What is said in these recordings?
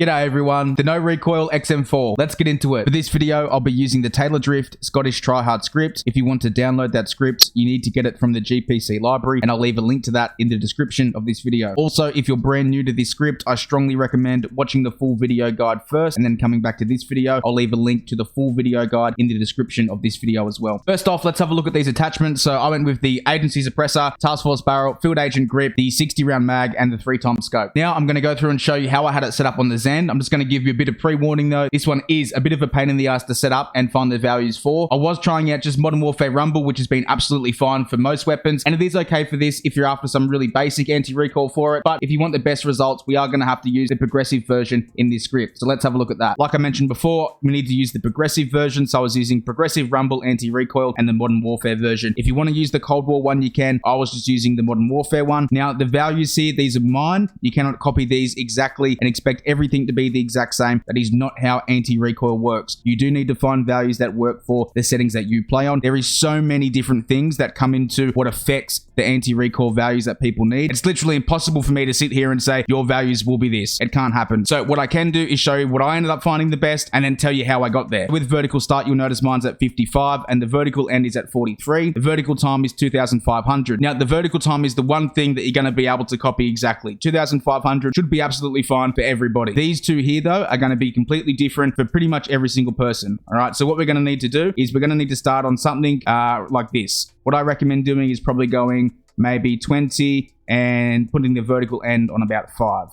G'day everyone, the no recoil XM4. Let's get into it. For this video, I'll be using the Taylordrift ScottishTryHard script. If you want to download that script, you need to get it from the GPC library, and I'll leave a link to that in the description of this video. Also, if you're brand new to this script, I strongly recommend watching the full video guide first, and then coming back to this video. I'll leave a link to the full video guide in the description of this video as well. First off, let's have a look at these attachments. So I went with the agency suppressor, task force barrel, field agent grip, the 60 round mag, and the 3x scope. Now I'm going to go through and show you how I had it set up on the Zen. I'm just going to give you a bit of pre-warning though. This one is a bit of a pain in the ass to set up and find the values for. I was trying out just Modern Warfare Rumble, which has been absolutely fine for most weapons, and it is okay for this if you're after some really basic anti-recoil for it. But if you want the best results, we are going to have to use the progressive version in this script. So let's have a look at that. Like I mentioned before, we need to use the progressive version. So I was using progressive Rumble anti-recoil and the Modern Warfare version. If you want to use the Cold War one, you can. I was just using the Modern Warfare one. Now the values here, these are mine. You cannot copy these exactly and expect everything to be the exact same. That is not how anti-recoil works. You do need to find values that work for the settings that you play on. There is so many different things that come into what affects the anti-recoil values that people need. It's literally impossible for me to sit here and say your values will be this. It can't happen. So what I can do is show you what I ended up finding the best and then tell you how I got there. With vertical start, you'll notice mine's at 55 and the vertical end is at 43. The vertical time is 2,500. Now the vertical time is the one thing that you're going to be able to copy exactly. 2,500 should be absolutely fine for everybody. These two here though are going to be completely different for pretty much every single person. All right, so what we're going to need to do is we're going to need to start on something like this. What I recommend doing is probably going maybe 20 and putting the vertical end on about 5.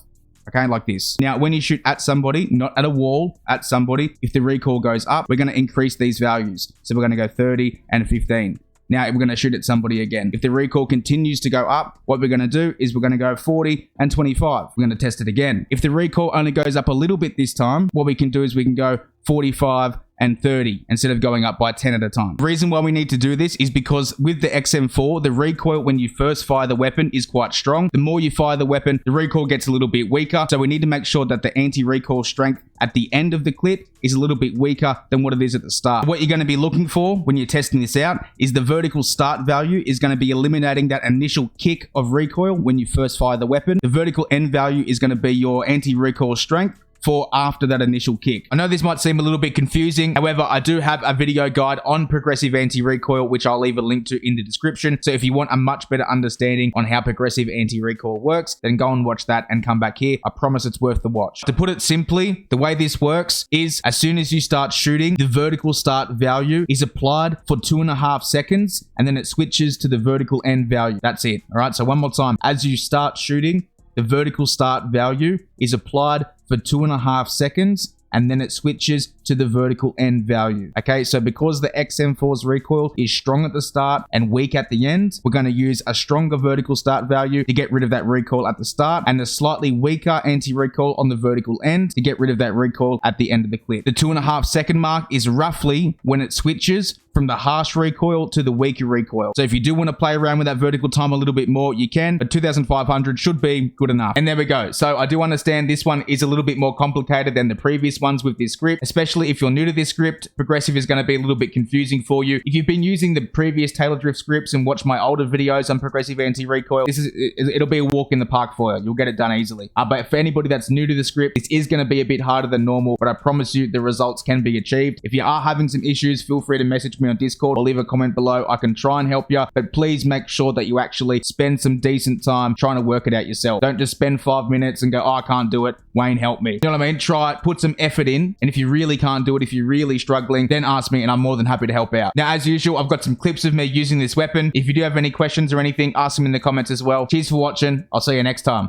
Okay, like this. Now, when you shoot at somebody, not at a wall, at somebody, if the recoil goes up, we're going to increase these values. So we're going to go 30 and 15. Now we're going to shoot at somebody again. If the recoil continues to go up, what we're going to do is we're going to go 40 and 25. We're going to test it again. If the recoil only goes up a little bit this time, what we can do is we can go 45 and 30 instead of going up by 10 at a time. The reason why we need to do this is because with the XM4, the recoil when you first fire the weapon is quite strong. The more you fire the weapon, the recoil gets a little bit weaker. So we need to make sure that the anti-recoil strength at the end of the clip is a little bit weaker than what it is at the start. What you're going to be looking for when you're testing this out is the vertical start value is going to be eliminating that initial kick of recoil when you first fire the weapon. The vertical end value is going to be your anti-recoil strength for after that initial kick. I know this might seem a little bit confusing. However, I do have a video guide on progressive anti-recoil, which I'll leave a link to in the description. So if you want a much better understanding on how progressive anti-recoil works, then go and watch that and come back here. I promise it's worth the watch. To put it simply, the way this works is as soon as you start shooting, the vertical start value is applied for 2.5 seconds, and then it switches to the vertical end value. That's it. All right, so one more time. As you start shooting, the vertical start value is applied for 2.5 seconds, and then it switches to the vertical end value. Okay, so because the XM4's recoil is strong at the start and weak at the end, we're going to use a stronger vertical start value to get rid of that recoil at the start, and a slightly weaker anti-recoil on the vertical end to get rid of that recoil at the end of the clip. The 2.5 second mark is roughly when it switches from the harsh recoil to the weaker recoil. So if you do want to play around with that vertical time a little bit more, you can, but 2,500 should be good enough. And there we go. So I do understand this one is a little bit more complicated than the previous ones with this script, especially if you're new to this script. Progressive is going to be a little bit confusing for you. If you've been using the previous Taylordrift scripts and watched my older videos on progressive anti-recoil, it'll be a walk in the park for you. You'll get it done easily. But for anybody that's new to the script, this is going to be a bit harder than normal, but I promise you the results can be achieved. If you are having some issues, feel free to message me on Discord or leave a comment below. I can try and help you, but please make sure that you actually spend some decent time trying to work it out yourself. Don't just spend 5 minutes and go, oh, I can't do it. Wayne, help me. You know what I mean? Try it, put some effort in, and if you really can't do it, if you're really struggling, then ask me and I'm more than happy to help out. Now, as usual, I've got some clips of me using this weapon. If you do have any questions or anything, ask them in the comments as well. Cheers for watching. I'll see you next time.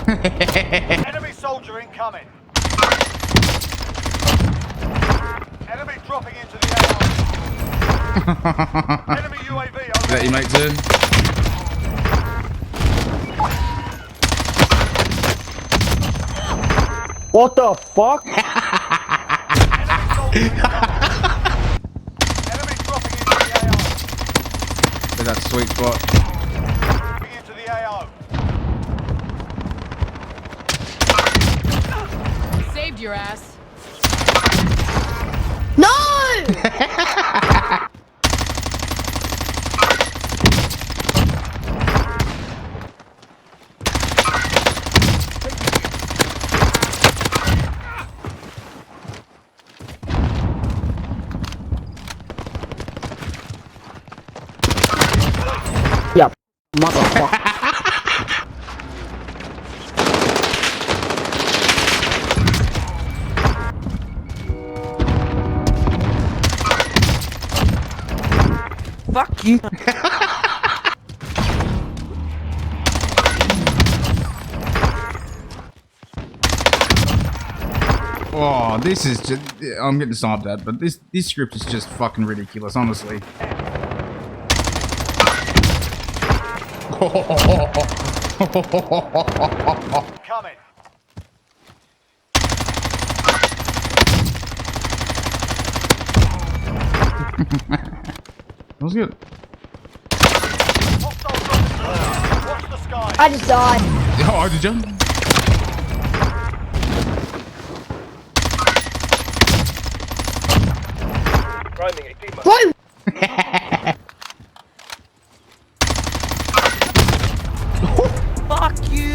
Enemy soldier incoming. Enemy dropping into the air. Enemy UAV. Is that your mate too? What the fuck? Enemy soldier incoming. Enemy dropping into the AR. There's that sweet spot. Into the AR. Found your ass. No! Yeah, motherfucker. Fuck you. Oh, this is just... I'm getting sniped at, but this script is just fucking ridiculous, honestly. Coming. That was good. Hostile dropping. Watch the sky. I just died. Oh, did you? Bro! Fuck you!